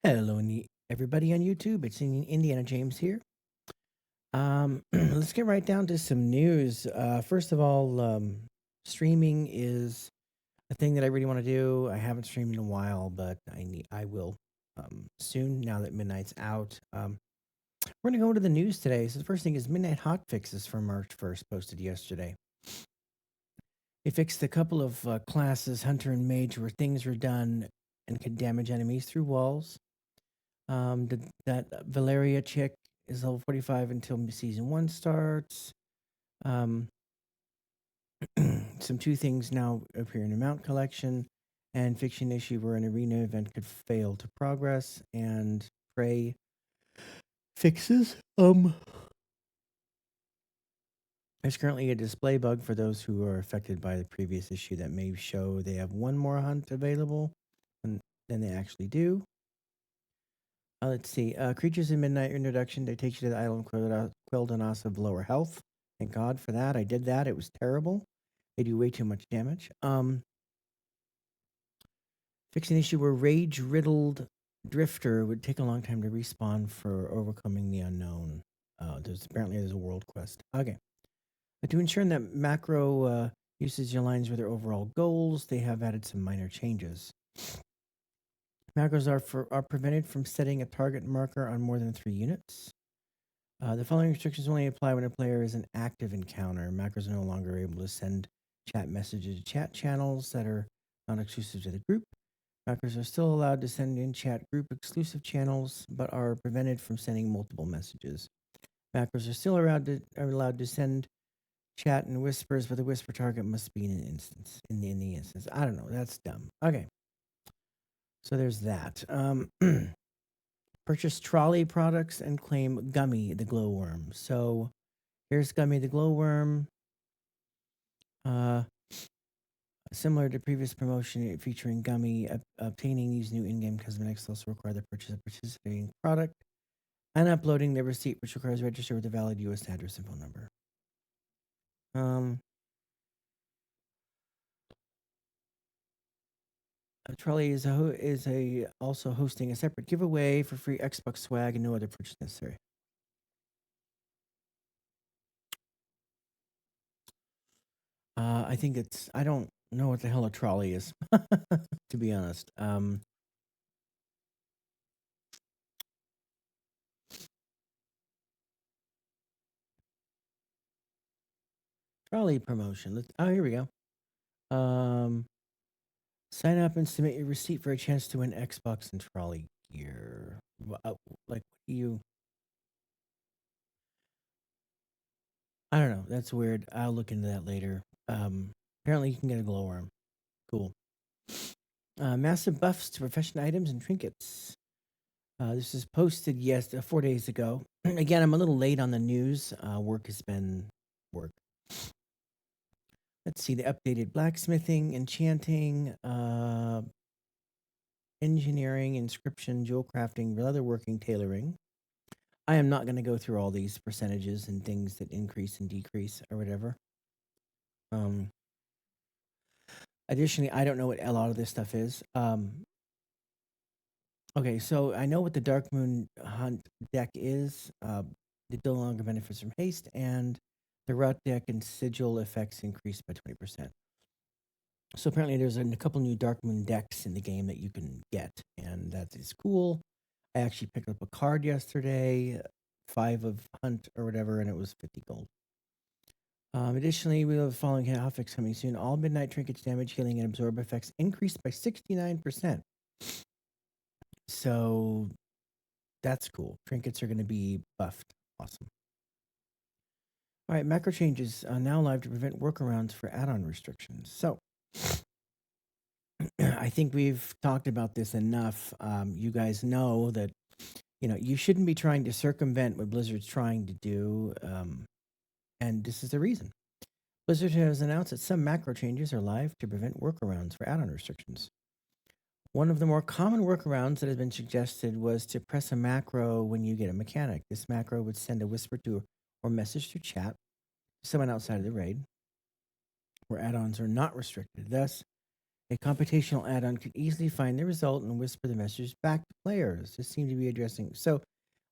Hello, everybody on YouTube. It's Indiana James here. Let's get right down to some news. First of all, streaming is a thing that I really want to do. I haven't streamed in a while, but I will soon. Now that Midnight's out, we're gonna go to the news today. So the first thing is Midnight hot fixes for March 1st, posted yesterday. They fixed a couple of classes, Hunter and Mage, where things were done and could damage enemies through walls. That Valeria chick is level 45 until season 1 starts. Um, some two things now appear in the mount collection, and fiction issue where an arena event could fail to progress, and Prey fixes. There's currently a display bug for those who are affected by the previous issue that may show they have one more hunt available than they actually do. Let's see. Creatures in Midnight introduction. They take you to the island Quel'Danas of lower health. Thank God for that. I did that. It was terrible. They do way too much damage. Fix an issue where rage-riddled Drifter would take a long time to respawn for overcoming the unknown. There's a world quest. Okay. But to ensure that macro usage aligns with their overall goals, they have added some minor changes. Macros are prevented from setting a target marker on more than 3 units. The following restrictions only apply when a player is an active encounter. Macros are no longer able to send chat messages to chat channels that are not exclusive to the group. Macros are still allowed to send in chat group exclusive channels, but are prevented from sending multiple messages. Macros are still allowed to send chat and whispers, but the whisper target must be in an instance. In the instance, I don't know. That's dumb. Okay. So there's that. Purchase trolley products and claim Gummy the glowworm. So here's Gummy the glowworm. Similar to previous promotion featuring Gummy, obtaining these new in-game cosmetics also require the purchase of participating product and uploading the receipt, which requires register with a valid U.S. address and phone number. Trolley is also hosting a separate giveaway for free Xbox swag and no other purchase necessary. I think I don't know what the hell a trolley is, to be honest. Trolley promotion. Here we go. Sign up and submit your receipt for a chance to win Xbox and trolley gear. Like, I don't know. That's weird. I'll look into that later. Apparently you can get a glowworm. Cool. Massive buffs to profession items and trinkets. This is posted 4 days ago. Again, I'm a little late on the news. Work has been work. Let's see the updated blacksmithing, enchanting, engineering, inscription, jewel crafting, leatherworking, tailoring. I am not going to go through all these percentages and things that increase and decrease or whatever. Additionally, I don't know what a lot of this stuff is. Okay, so I know what the Dark Moon Hunt deck is. It no longer benefits from haste, and the Rot deck and Sigil effects increased by 20%. So apparently there's a couple new Dark Moon decks in the game that you can get, and that is cool. I actually picked up a card yesterday, 5 of Hunt or whatever, and it was 50 gold. Additionally, we have the following hotfix coming soon. All Midnight trinkets, damage, healing, and absorb effects increased by 69%. So that's cool. Trinkets are going to be buffed. Awesome. All right, macro changes now live to prevent workarounds for add-on restrictions. So I think we've talked about this enough. You guys know that you shouldn't be trying to circumvent what Blizzard's trying to do, and this is the reason. Blizzard has announced that some macro changes are live to prevent workarounds for add-on restrictions. One of the more common workarounds that has been suggested was to press a macro when you get a mechanic. This macro would send a whisper to or message through chat to someone outside of the raid, where add-ons are not restricted. Thus, A computational add-on could easily find the result and whisper the message back to players. This seemed to be addressing. So,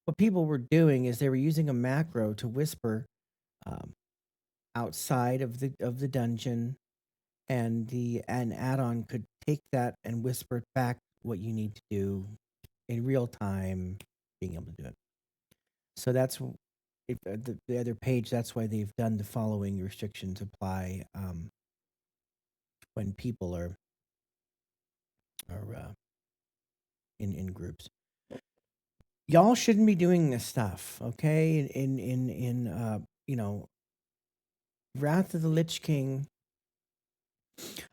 what people were doing is they were using a macro to whisper um, outside of the dungeon, and the an add-on could take that and whisper back what you need to do in real time, being able to do it. So the other page. That's why they've done the following restrictions apply when people are in groups. Y'all shouldn't be doing this stuff, okay? In you know, Wrath of the Lich King,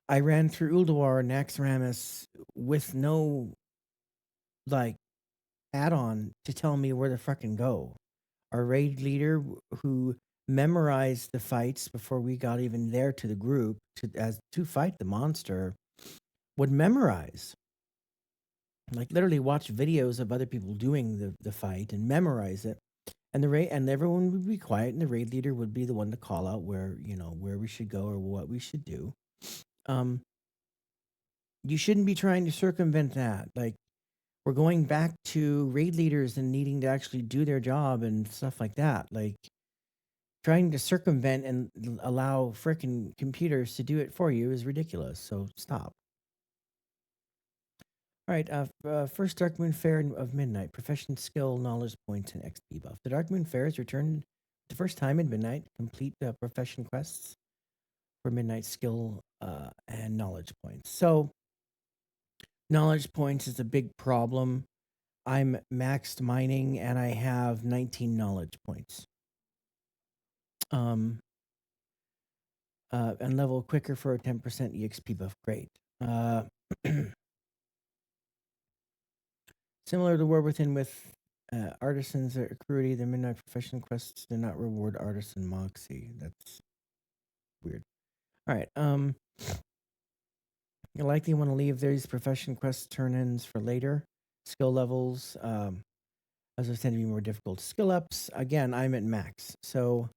I ran through Ulduar and Naxxramas with no like add-on to tell me where to fucking go. Our raid leader who memorized the fights before we got even there to the group to fight the monster would memorize, like literally watch videos of other people doing the fight and memorize it. And the raid and everyone would be quiet, and the raid leader would be the one to call out where we should go or what we should do. Um, you shouldn't be trying to circumvent that. Like, we're going back to raid leaders and needing to actually do their job and stuff like that. Like, trying to circumvent and allow frickin' computers to do it for you is ridiculous. So stop. All right. First Dark Moon Fair of Midnight. Profession, skill, knowledge points, and XP buff. The Dark Moon Fair is returned the first time in Midnight. Complete profession quests for Midnight skill and knowledge points. So knowledge points is a big problem. I'm maxed mining and I have 19 knowledge points. And level quicker for a 10% EXP buff. Great. Similar to War Within with artisans at Cruelty, the Midnight Profession quests do not reward artisan moxie. That's weird. All right. You likely want to leave these profession quest turn-ins for later. Skill levels, as those tend to be more difficult. Skill ups, again, I'm at max. So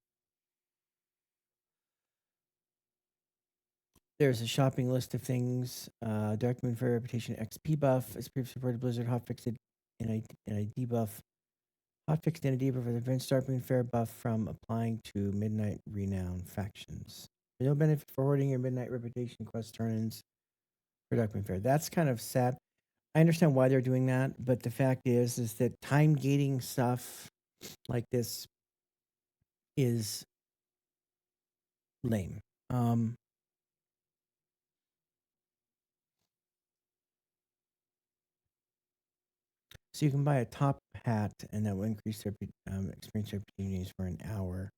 there's a shopping list of things. Dark Moon Fair Reputation XP buff. As previously reported, Blizzard hotfixed in a debuff. Hotfixed in a debuff for the Advanced Dark Moon Fair buff from applying to Midnight Renown factions. No benefit for hoarding your Midnight Reputation quest turn-ins for Dark Moon Fair. That's kind of sad. I understand why they're doing that, but the fact is that time gating stuff like this is lame. So you can buy a top hat, and that will increase their experience opportunities for an hour.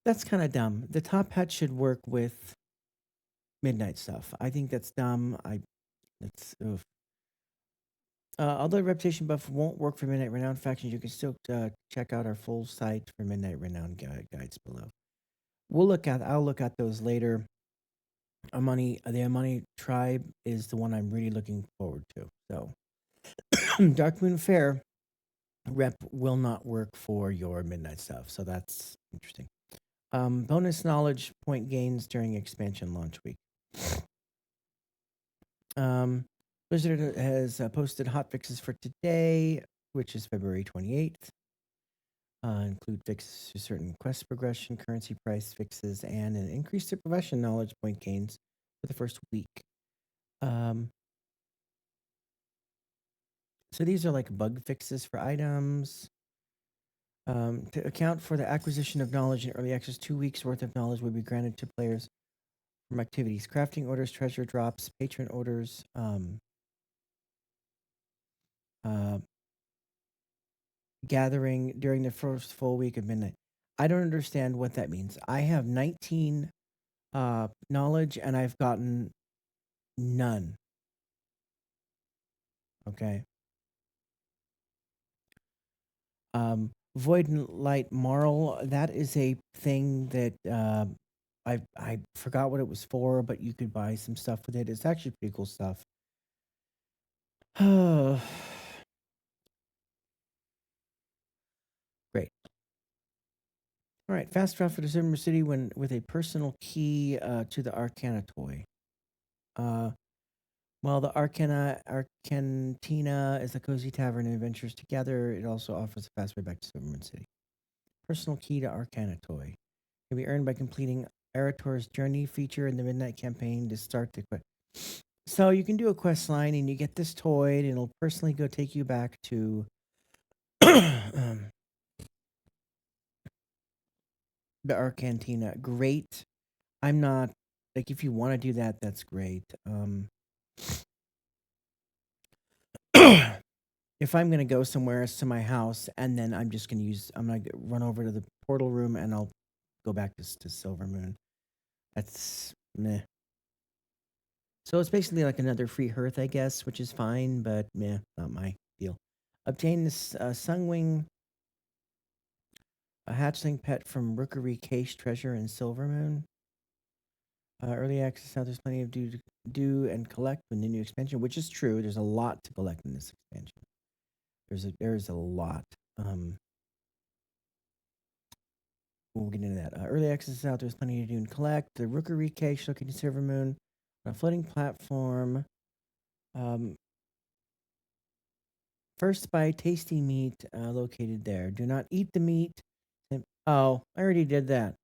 That's kind of dumb. The top hat should work with Midnight stuff. I think that's dumb. That's oof. Although reputation buff won't work for Midnight Renown factions, you can still check out our full site for Midnight Renown guides below. I'll look at those later. The Amani tribe is the one I'm really looking forward to. So, Dark Moon Fair rep will not work for your Midnight stuff. So that's interesting. Bonus knowledge point gains during expansion launch week. Blizzard has posted hotfixes for today, which is February 28th. Include fixes to certain quest progression, currency price fixes, and an increase to profession knowledge point gains for the first week. So these are like bug fixes for items. To account for the acquisition of knowledge in early access, 2 weeks worth of knowledge would be granted to players from activities: crafting orders, treasure drops, patron orders, gathering during the first full week of Midnight. I don't understand what that means. I have 19 knowledge and I've gotten none. Okay. Void and Light Marl, that is a thing that I forgot what it was for, but you could buy some stuff with it. It's actually pretty cool stuff. Great. All right, fast travel to Silver City when with a personal key to the Arcana toy. Uh, while the Arcantina is a cozy tavern and adventures together, it also offers a fast way back to Silvermoon City. Personal key to Arcana toy can be earned by completing Arator's journey feature in the Midnight campaign to start the quest. So you can do a quest line and you get this toy, and it'll personally go take you back to the Arcantina. Great. I'm not like if you want to do that, that's great. If I'm gonna go somewhere, it's to my house, and then I'm gonna run over to the portal room, and I'll go back to Silver Moon. That's meh. So it's basically like another free hearth, I guess, which is fine, but meh, not my deal. Obtain this Sunwing, a hatchling pet from Rookery Cache Treasure in Silvermoon. Early access now. There's plenty of do and collect with the new expansion, which is true. There's a lot to collect in this expansion. There's a lot. We'll get into that. Early access is out. There's plenty to do and collect. The Rookery Cache located in Silvermoon, on a floating platform. Um, First buy tasty meat located there. Do not eat the meat. Oh, I already did that.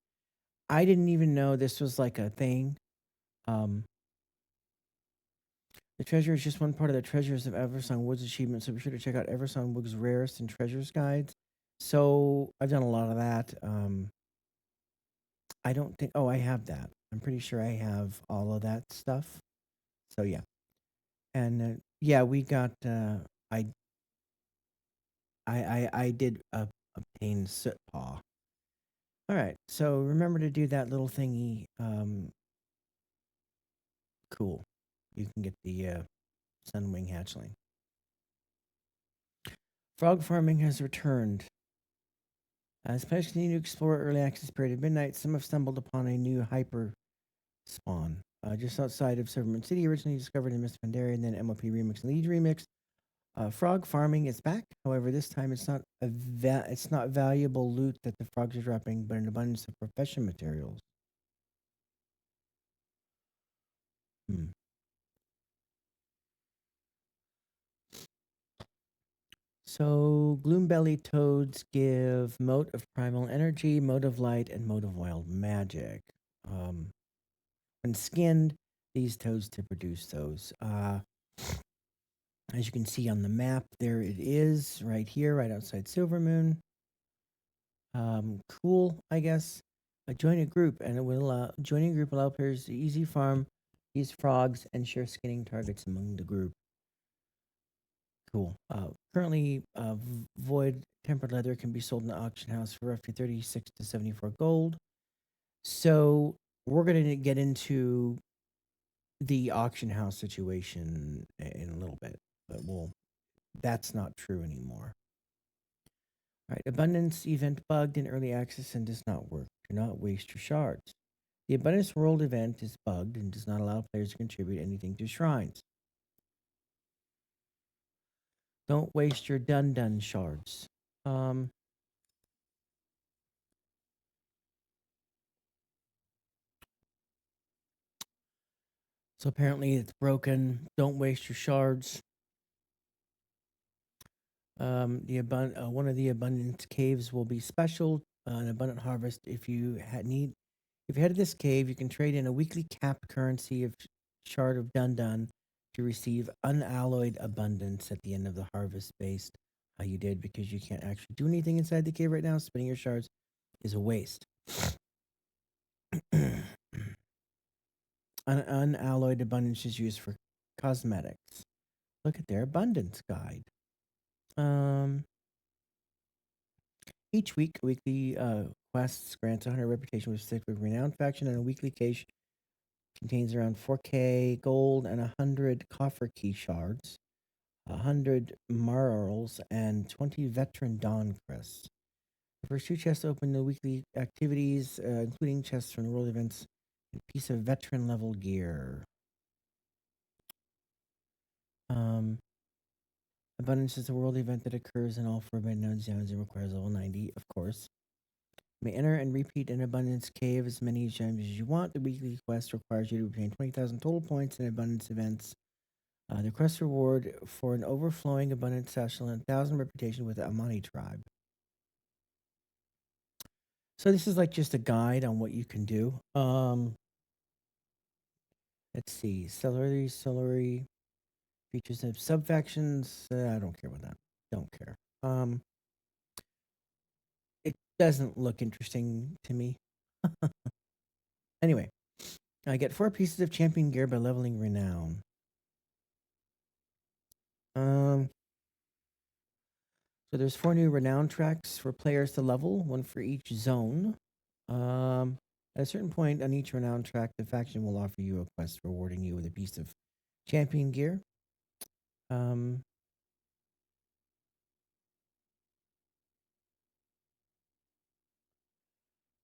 I didn't even know this was like a thing. Um, the treasure is just one part of the Treasures of Eversong Woods achievement, so be sure to check out Eversong Woods' Rarest and Treasures guides. So I've done a lot of that. I don't think. Oh, I have that. I'm pretty sure I have all of that stuff. So yeah, and yeah, we got. I I did obtain soot paw. All right, so remember to do that little thingy. Cool. You can get the Sunwing hatchling. Frog farming has returned. As players continue to explore early access period at midnight, some have stumbled upon a new hyper spawn. Just outside of Silvermoon City, originally discovered in Mist Pandaria and then MOP Remix and Lead Remix. Frog farming is back. However, this time it's not valuable loot that the frogs are dropping, but an abundance of profession materials. Hmm. So, Gloombelly toads give Mote of Primal Energy, Mote of Light, and Mote of Wild Magic. When skinned, these toads to produce those. As you can see on the map, there it is, right here, right outside Silvermoon. Cool, I guess. Join a group, and joining a group allow players to easy farm these frogs and share skinning targets among the group. Cool. Currently, void tempered leather can be sold in the auction house for roughly 36 to 74 gold. So we're going to get into the auction house situation in a little bit, but that's not true anymore. All right, abundance event bugged in early access and does not work. Do not waste your shards. The abundance world event is bugged and does not allow players to contribute anything to shrines. Don't waste your dun shards. Um, so apparently it's broken. Don't waste your shards. One of the abundance caves will be special, an abundant harvest. If you head to this cave, you can trade in a weekly capped currency of shard of dun to receive unalloyed abundance at the end of the harvest based how you did, because you can't actually do anything inside the cave right now. Spending your shards is a waste. Unalloyed abundance is used for cosmetics. Look at their abundance guide. Each week, weekly quests grants 100 reputation with stick with renowned faction, and a weekly cache contains around 4k gold and 100 coffer key shards, 100 marls, and 20 veteran dawn crests. The first two chests open the weekly activities, including chests from the world events, and a piece of veteran level gear. Abundance is a world event that occurs in all forbidden zones and requires level 90, of course. You may enter and repeat an abundance cave as many times as you want. The weekly quest requires you to obtain 20,000 total points in abundance events. The quest reward for an overflowing abundance satchel and 1,000 reputation with the Amani tribe. So this is like just a guide on what you can do. Let's see. Celery features of subfactions. I don't care about that. Don't care. It doesn't look interesting to me. Anyway, I get 4 pieces of champion gear by leveling renown. So there's 4 new renown tracks for players to level, one for each zone. At a certain point on each renown track, the faction will offer you a quest rewarding you with a piece of champion gear.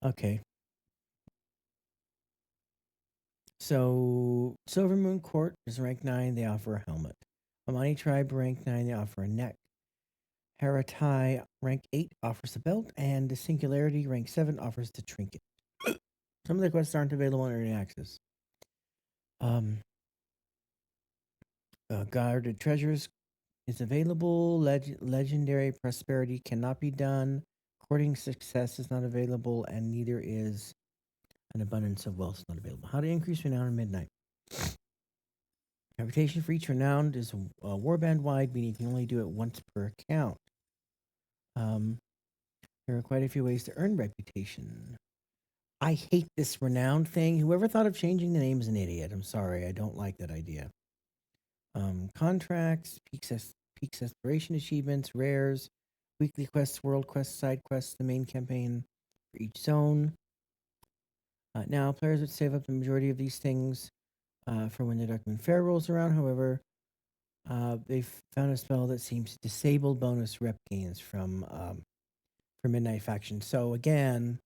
Okay. So Silver Moon Court is rank 9. They offer a helmet. Amani Tribe rank 9. They offer a neck. Haratai rank 8 offers a belt, and the Singularity rank 7 offers the trinket. Some of the quests aren't available in early access. Guarded treasures is available. Legendary prosperity cannot be done. Courting success is not available, and neither is an abundance of wealth not available. How to increase renown in Midnight. Reputation for each renowned is warband wide, meaning you can only do it once per account. There are quite a few ways to earn reputation. I hate this renowned thing. Whoever thought of changing the name is an idiot. I'm sorry. I don't like that idea. Contracts, peaks exploration achievements, rares, weekly quests, world quests, side quests, the main campaign for each zone. Now, players would save up the majority of these things for when the Darkmoon Fair rolls around. However, they've found a spell that seems to disable bonus rep gains from for Midnight Faction. So again,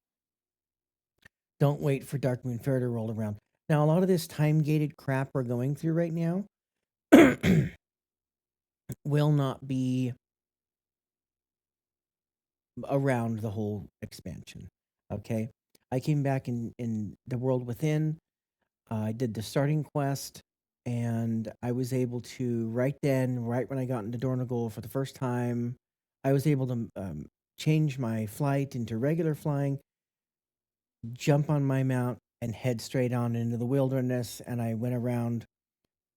don't wait for Darkmoon Fair to roll around. Now, a lot of this time-gated crap we're going through right now will not be around the whole expansion. Okay, I came back in the World Within. I did the starting quest, and I was able to right when I got into Dornagol for the first time, I was able to change my flight into regular flying, jump on my mount, and head straight on into the wilderness. And I went around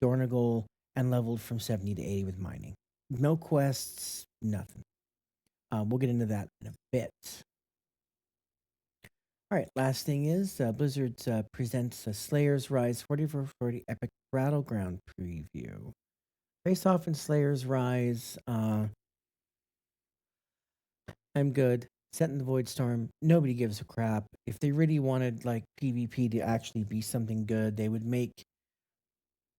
Dornagol and leveled from 70 to 80 with mining. No quests, nothing. We'll get into that in a bit. All right, last thing is Blizzard presents a Slayer's Rise 4440 Epic Battleground preview. Face off in Slayer's Rise. I'm good. Set in the Void Storm. Nobody gives a crap. If they really wanted like PvP to actually be something good, they would make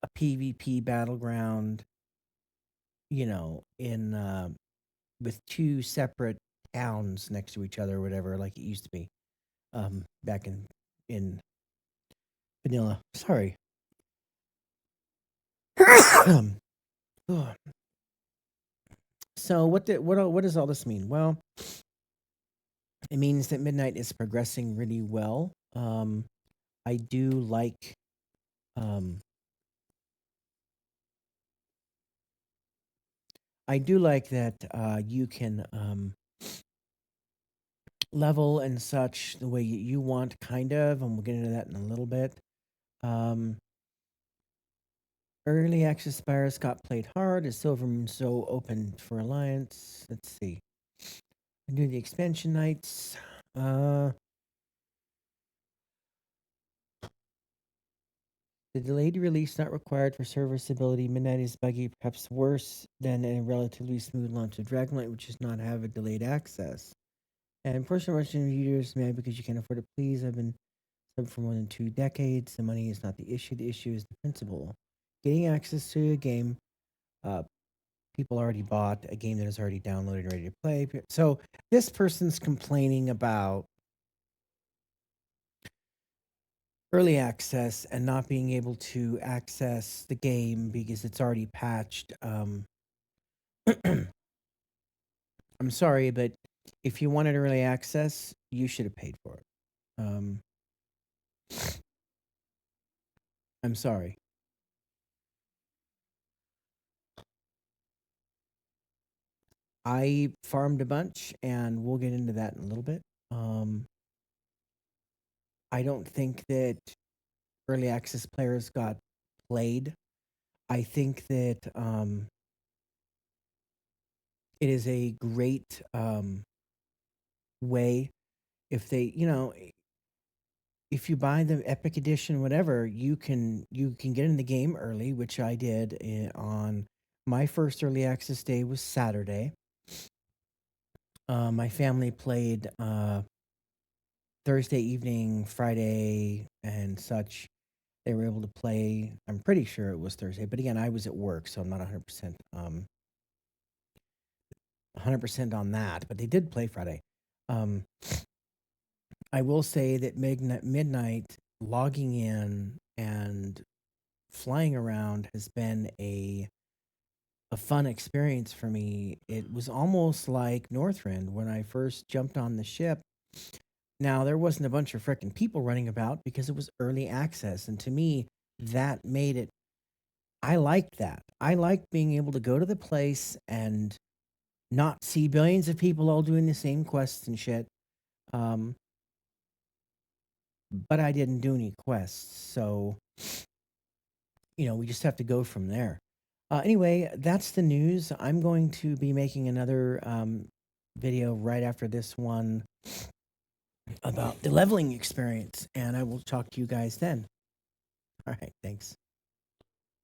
a PvP battleground, in with 2 separate towns next to each other or whatever, like it used to be back in vanilla. Sorry. So what does all this mean? Well, it means that Midnight is progressing really well. I do like that you can level and such the way you want, kind of, and we'll get into that in a little bit. Early access buyers got played hard as Silver Moon so open for Alliance. Let's see. I do the expansion nights. The delayed release not required for serviceability. Midnight is buggy, perhaps worse than a relatively smooth launch of Dragonlight, which does not have a delayed access. And personal Russian users mad because you can't afford to please. I've been sub for more than 2 decades. The money is not the issue. The issue is the principle. Getting access to a game people already bought, a game that is already downloaded and ready to play. So this person's complaining about early access and not being able to access the game because it's already patched. I'm sorry, but if you wanted early access, you should have paid for it. Um, I'm sorry. I farmed a bunch, and we'll get into that in a little bit. Um, I don't think that early access players got played. I think that it is a great way if they, if you buy the Epic Edition, whatever, you can get in the game early, which I did on my first early access day was Saturday. My family played Thursday evening, Friday, and such. They were able to play. I'm pretty sure it was Thursday, but again, I was at work, so I'm not 100% on that. But they did play Friday. Um, I will say that midnight logging in and flying around has been a fun experience for me. It was almost like Northrend when I first jumped on the ship. Now there wasn't a bunch of freaking people running about because it was early access, and to me, that made it. I liked that. I liked being able to go to the place and not see billions of people all doing the same quests and shit. Um, but I didn't do any quests, so we just have to go from there. Anyway, that's the news. I'm going to be making another video right after this one about the leveling experience, and I will talk to you guys then. All right, thanks.